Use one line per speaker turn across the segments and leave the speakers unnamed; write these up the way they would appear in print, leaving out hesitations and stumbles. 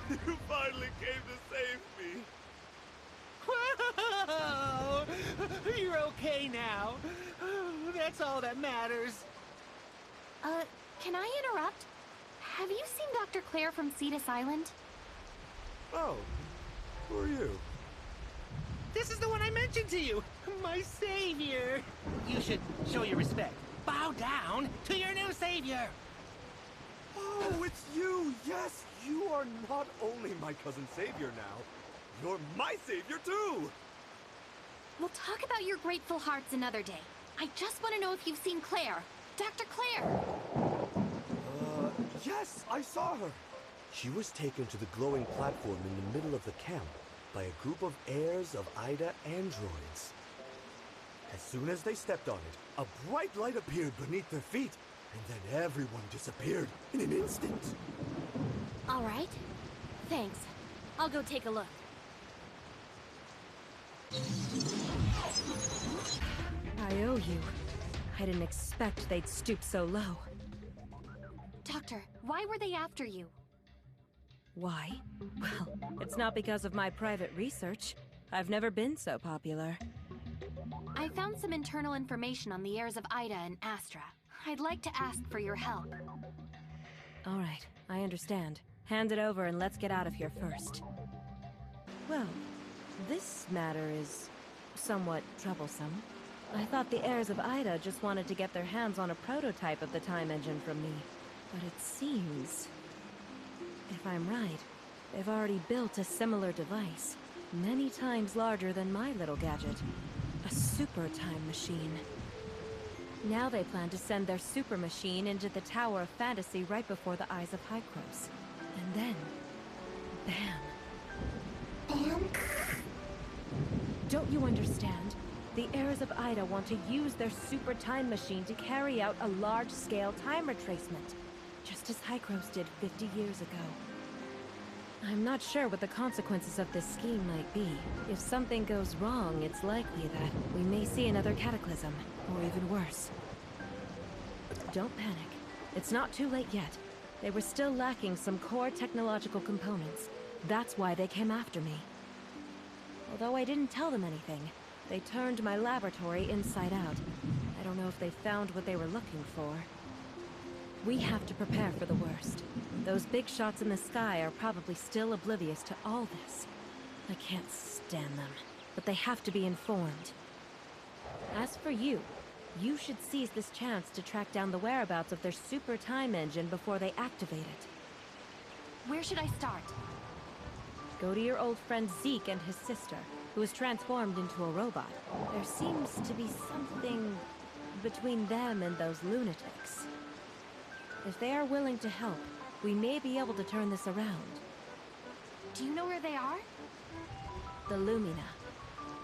You finally came to save me.
Whoa! You're okay now. That's all that matters.
Can I interrupt? Have you seen Dr. Claire from Cetus Island?
Oh, who are you?
This is the one I mentioned to you! My savior! You should show your respect. Bow down to your new savior!
Oh, it's you! Yes, you are not only my cousin savior now, you're my savior too!
We'll talk about your grateful hearts another day. I just want to know if you've seen Claire. Dr. Claire!
Yes, I saw her. She was taken to the glowing platform in the middle of the camp by a group of heirs of Ida androids. As soon as they stepped on it, a bright light appeared beneath their feet, and then everyone disappeared in an instant.
All right. Thanks. I'll go take a look.
I owe you. I didn't expect they'd stoop so low.
Doctor, why were they after you?
Why? Well, it's not because of my private research. I've never been so popular.
I found some internal information on the heirs of Ida and Astra. I'd like to ask for your help.
All right, I understand. Hand it over and let's get out of here first. Well, this matter is somewhat troublesome. I thought the heirs of Ida just wanted to get their hands on a prototype of the time engine from me. But it seems, if I'm right, they've already built a similar device, many times larger than my little gadget. A super time machine. Now they plan to send their super machine into the Tower of Fantasy right before the eyes of Hykros. And then, bam.
Bam?
Don't you understand? The heirs of Ida want to use their super time machine to carry out a large-scale time retracement, just as Hykros did 50 years ago. I'm not sure what the consequences of this scheme might be. If something goes wrong, it's likely that we may see another cataclysm, or even worse. Don't panic. It's not too late yet. They were still lacking some core technological components. That's why they came after me. Although I didn't tell them anything, they turned my laboratory inside out. I don't know if they found what they were looking for. We have to prepare for the worst. Those big shots in the sky are probably still oblivious to all this. I can't stand them, but they have to be informed. As for you, you should seize this chance to track down the whereabouts of their super time engine before they activate it.
Where should I start?
Go to your old friend Zeke and his sister, who was transformed into a robot. There seems to be something between them and those lunatics. If they are willing to help, we may be able to turn this around.
Do you know where they are?
The Lumina.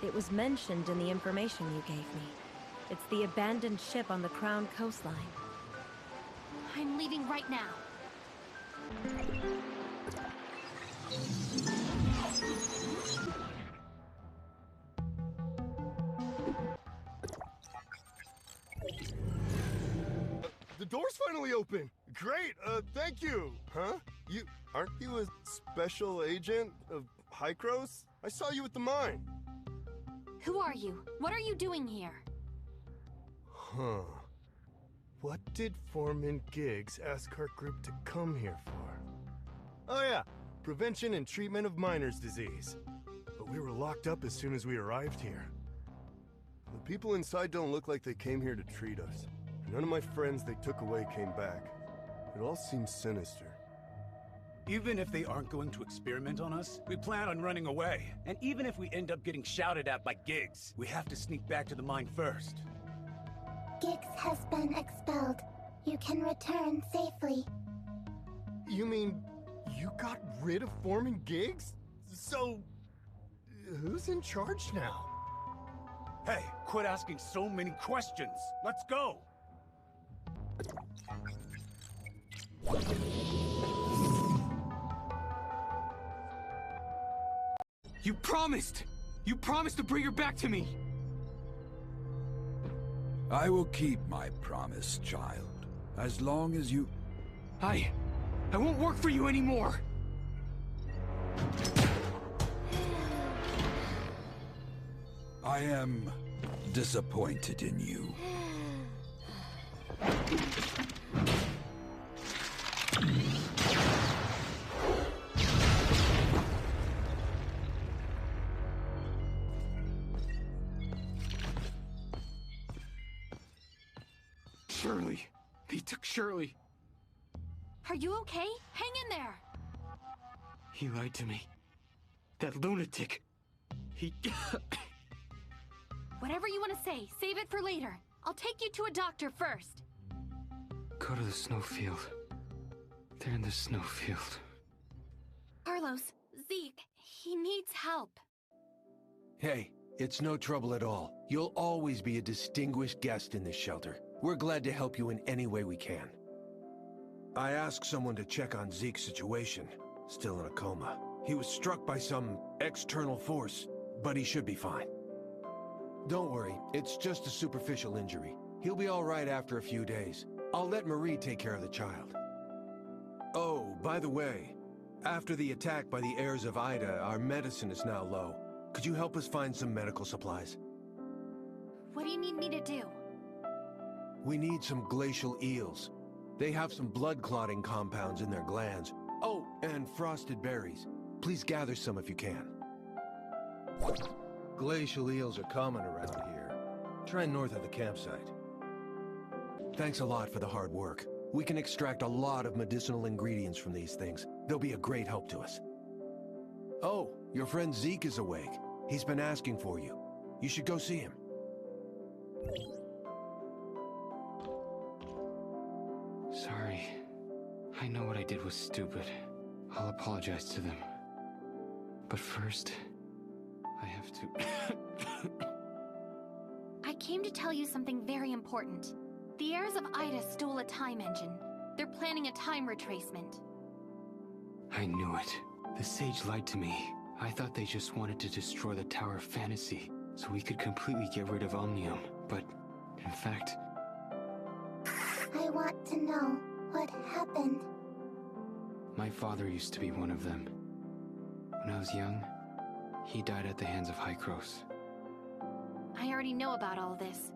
It was mentioned in the information you gave me. It's the abandoned ship on the Crown coastline.
I'm leaving right now.
The door's finally open! Great, thank you! Huh? Aren't you a special agent of Hykros? I saw you at the mine.
Who are you? What are you doing here?
Huh. What did Foreman Giggs ask our group to come here for? Oh yeah, prevention and treatment of miner's disease. But we were locked up as soon as we arrived here. The people inside don't look like they came here to treat us. None of my friends they took away came back. It all seems sinister.
Even if they aren't going to experiment on us, we plan on running away. And even if we end up getting shouted at by Giggs, we have to sneak back to the mine first.
Giggs has been expelled. You can return safely.
You mean you got rid of Foreman Giggs? So, who's in charge now?
Hey, quit asking so many questions. Let's go!
You promised! You promised to bring her back to me!
I will keep my promise, child. As long as you...
I won't work for you anymore!
I am disappointed in you.
Shirley. They took Shirley.
Are you okay? Hang in there!
He lied to me. That lunatic. He...
Whatever you want to say, save it for later. I'll take you to a doctor first.
Go to the snowfield. They're in the snowfield.
Carlos, Zeke, he needs help.
Hey, it's no trouble at all. You'll always be a distinguished guest in this shelter. We're glad to help you in any way we can. I asked someone to check on Zeke's situation. Still in a coma. He was struck by some external force, but he should be fine. Don't worry, it's just a superficial injury. He'll be all right after a few days. I'll let Marie take care of the child. Oh, by the way, after the attack by the heirs of Ida, our medicine is now low. Could you help us find some medical supplies?
What do you need me to do?
We need some glacial eels. They have some blood clotting compounds in their glands. Oh, and frosted berries. Please gather some if you can. Glacial eels are common around here. Try north of the campsite. Thanks a lot for the hard work. We can extract a lot of medicinal ingredients from these things. They'll be a great help to us. Oh, your friend Zeke is awake. He's been asking for you. You should go see him.
Sorry. I know what I did was stupid. I'll apologize to them. But first, I have to...
I came to tell you something very important. The heirs of Ida stole a time engine. They're planning a time retracement.
I knew it. The sage lied to me. I thought they just wanted to destroy the Tower of Fantasy, so we could completely get rid of Omnium. But, in fact...
I want to know what happened.
My father used to be one of them. When I was young, he died at the hands of Hykros.
I already know about all this.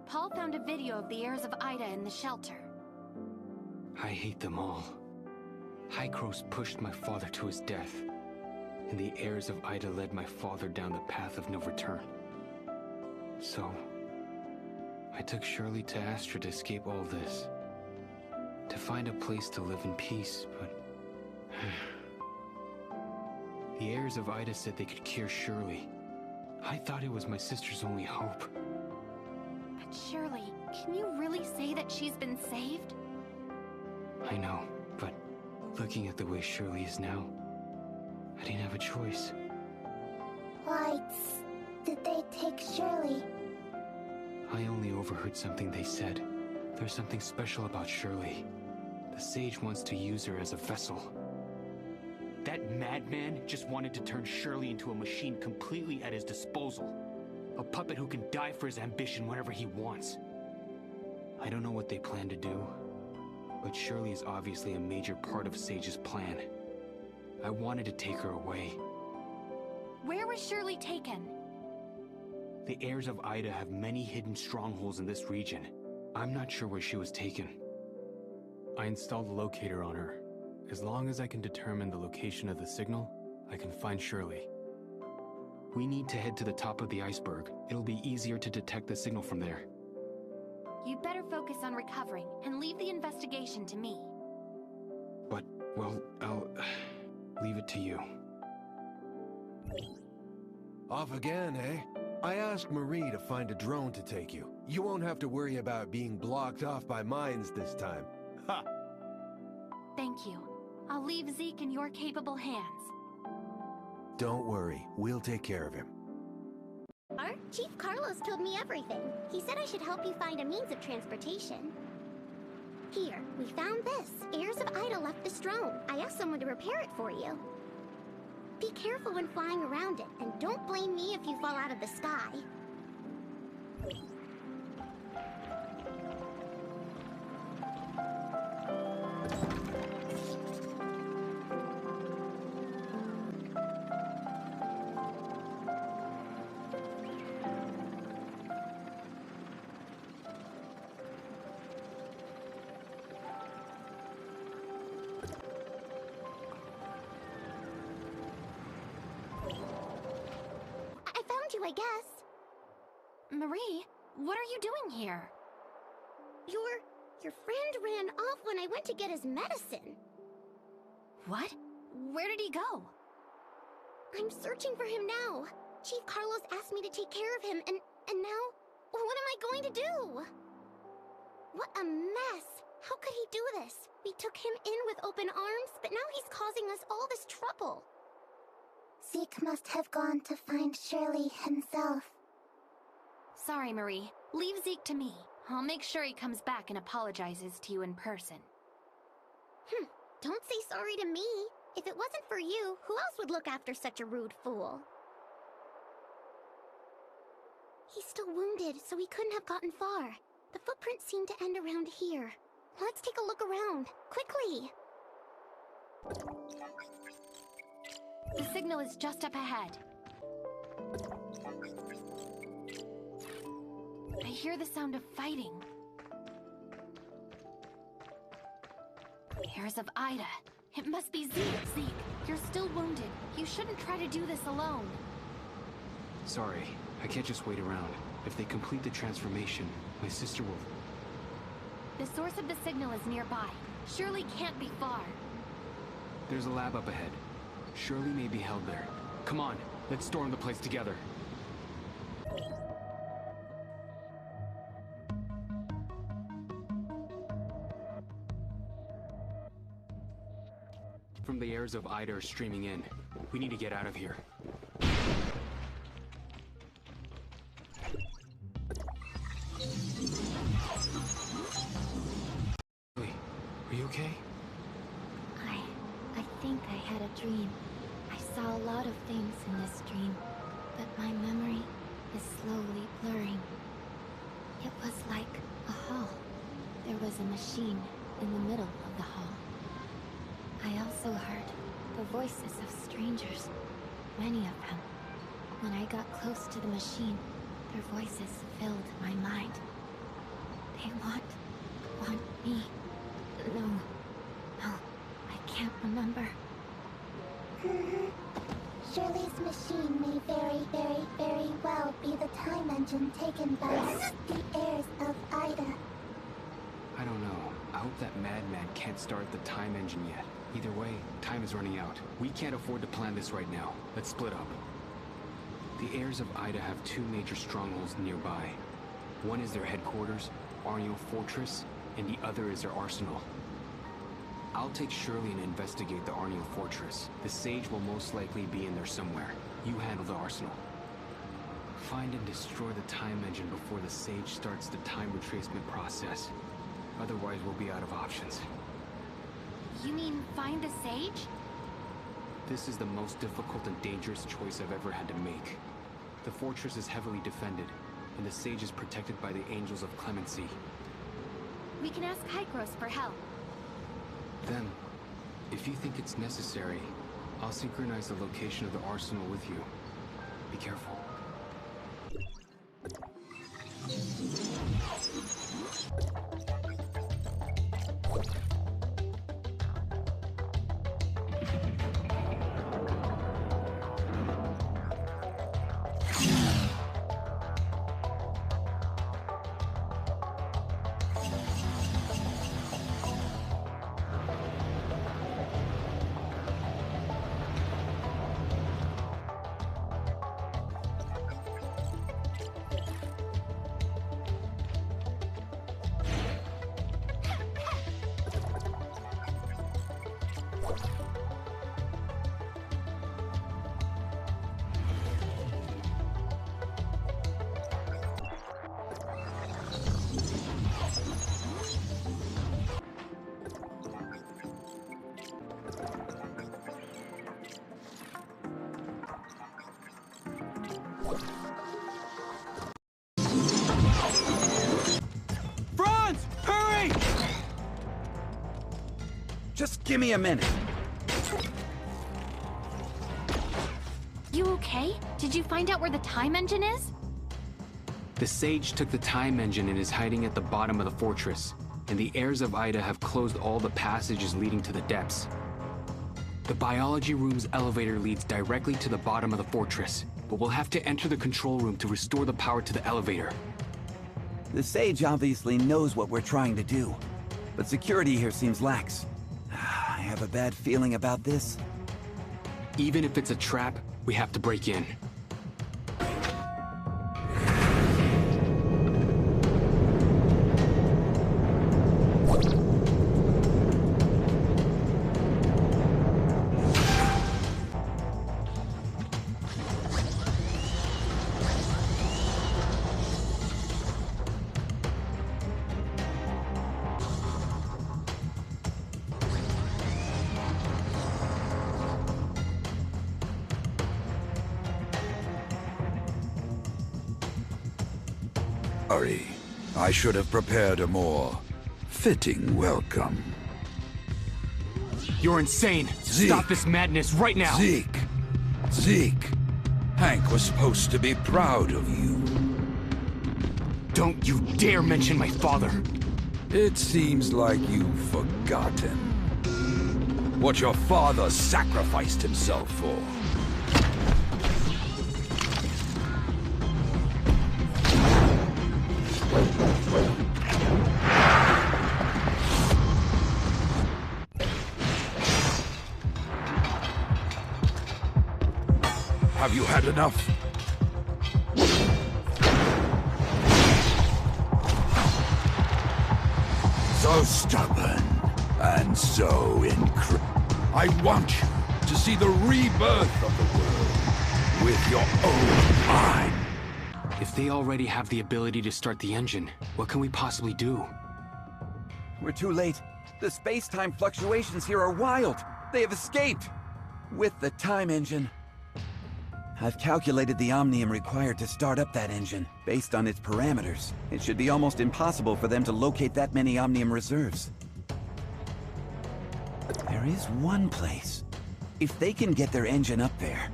Paul found a video of the heirs of Ida in the shelter.
I hate them all. Hykros pushed my father to his death, and the heirs of Ida led my father down the path of no return. So, I took Shirley to Astra to escape all this. To find a place to live in peace, but... The heirs of Ida said they could cure Shirley. I thought it was my sister's only hope.
But Shirley, can you really say that she's been saved?
I know, but looking at the way Shirley is now, I didn't have a choice.
Why did they take Shirley?
I only overheard something they said. There's something special about Shirley. The sage wants to use her as a vessel. That madman just wanted to turn Shirley into a machine completely at his disposal. A puppet who can die for his ambition whenever he wants. I don't know what they plan to do, but Shirley is obviously a major part of Sage's plan. I wanted to take her away.
Where was Shirley taken?
The heirs of Ida have many hidden strongholds in this region. I'm not sure where she was taken. I installed a locator on her. As long as I can determine the location of the signal, I can find Shirley. We need to head to the top of the iceberg. It'll be easier to detect the signal from there.
You'd better focus on recovering and leave the investigation to me.
But, well, I'll leave it to you.
Off again, eh? I asked Marie to find a drone to take you. You won't have to worry about being blocked off by mines this time. Ha!
Thank you. I'll leave Zeke in your capable hands.
Don't worry, we'll take care of him.
Chief Carlos told me everything. He said I should help you find a means of transportation. Here, we found this. Heirs of Ida left this drone. I asked someone to repair it for you. Be careful when flying around it, and don't blame me if you fall out of the sky. I guess.
Marie, what are you doing here?
Your friend ran off when I went to get his medicine.
What? Where did he go?
I'm searching for him now. Chief Carlos asked me to take care of him, and now, what am I going to do? What a mess! How could he do this? We took him in with open arms, but now he's causing us all this trouble.
Zeke must have gone to find Shirley himself.
Sorry, Marie. Leave Zeke to me. I'll make sure he comes back and apologizes to you in person.
Don't say sorry to me. If it wasn't for you, who else would look after such a rude fool? He's still wounded, so he couldn't have gotten far. The footprints seem to end around here. Let's take a look around, quickly!
The signal is just up ahead. I hear the sound of fighting. Heirs of Ida. It must be Zeke. Zeke, you're still wounded. You shouldn't try to do this alone.
Sorry, I can't just wait around. If they complete the transformation, my sister will...
The source of the signal is nearby. Shirley can't be far.
There's a lab up ahead. Shirley may be held there. Come on, let's storm the place together. From the heirs of Ida are streaming in. We need to get out of here. Wait, are you okay?
I think I had a dream. I saw a lot of things in this dream, but my memory is slowly blurring. It was like a hall. There was a machine in the middle of the hall. I also heard the voices of strangers, many of them. When I got close to the machine, their voices filled my mind. They want me. No, I can't remember. Shirley's machine may very well be the time engine taken by the heirs of Ida.
I don't know. I hope that madman can't start the time engine yet. Either way, time is running out. We can't afford to plan this right now. Let's split up. The heirs of Ida have two major strongholds nearby. One is their headquarters, Arnio Fortress, and the other is their arsenal. I'll take Shirley and investigate the Arnio Fortress. The Sage will most likely be in there somewhere. You handle the arsenal. Find and destroy the time engine before the Sage starts the time retracement process. Otherwise, we'll be out of options.
You mean find the Sage?
This is the most difficult and dangerous choice I've ever had to make. The fortress is heavily defended, and the Sage is protected by the Angels of Clemency.
We can ask Hykros for help.
Then, if you think it's necessary, I'll synchronize the location of the arsenal with you. Be careful.
Just give me a minute.
You okay? Did you find out where the time engine is?
The Sage took the time engine and is hiding at the bottom of the fortress, and the heirs of Ida have closed all the passages leading to the depths. The biology room's elevator leads directly to the bottom of the fortress, but we'll have to enter the control room to restore the power to the elevator.
The Sage obviously knows what we're trying to do, but security here seems lax. I have a bad feeling about this.
Even if it's a trap, we have to break in.
Sorry, I should have prepared a more fitting welcome.
You're insane!
Zeke.
Stop this madness right now!
Zeke! Hank was supposed to be proud of you.
Don't you dare mention my father!
It seems like you've forgotten what your father sacrificed himself for. Have you had enough? So stubborn and so I want you to see the rebirth of the world with your own mind.
If they already have the ability to start the engine, what can we possibly do?
We're too late. The space-time fluctuations here are wild. They have escaped. With the time engine. I've calculated the omnium required to start up that engine. Based on its parameters, it should be almost impossible for them to locate that many omnium reserves. There is one place. If they can get their engine up there...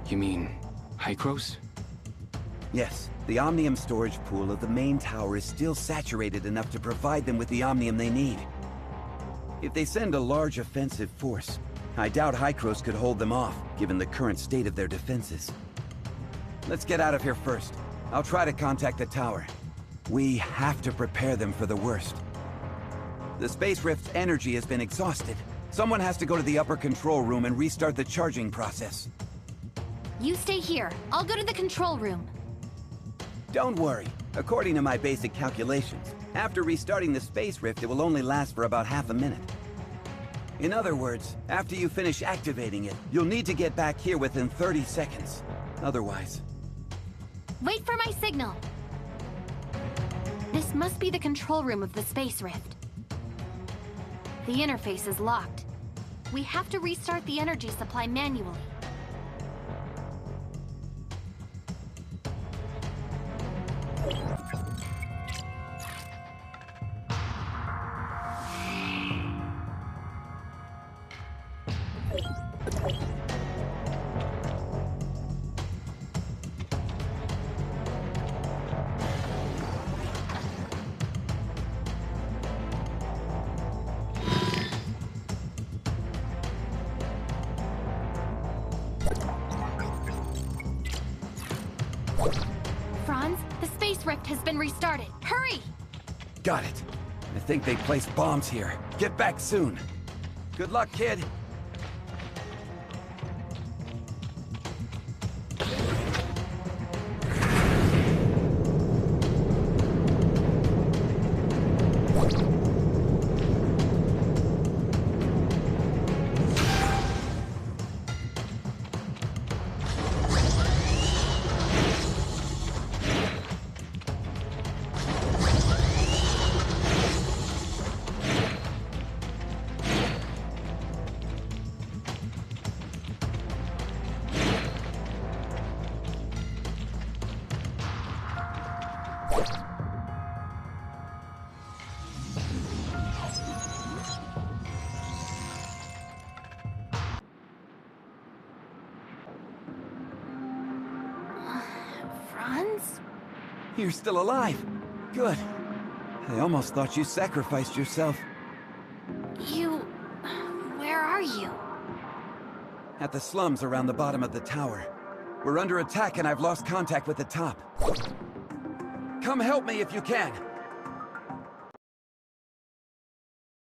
You mean... Hykros?
Yes, the omnium storage pool of the main tower is still saturated enough to provide them with the omnium they need. If they send a large offensive force, I doubt Hykros could hold them off, given the current state of their defenses. Let's get out of here first. I'll try to contact the tower. We have to prepare them for the worst. The Space Rift's energy has been exhausted. Someone has to go to the upper control room and restart the charging process.
You stay here. I'll go to the control room.
Don't worry. According to my basic calculations, after restarting the Space Rift, it will only last for about half a minute. In other words, after you finish activating it, you'll need to get back here within 30 seconds. Otherwise...
Wait for my signal. This must be the control room of the Space Rift. The interface is locked. We have to restart the energy supply manually. Franz, the Space Rift has been restarted. Hurry!
Got it. I think they placed bombs here. Get back soon. Good luck, kid.
Franz?
You're still alive. Good. I almost thought you sacrificed yourself.
You... Where are you?
At the slums around the bottom of the tower. We're under attack and I've lost contact with the top. Come help me if you can!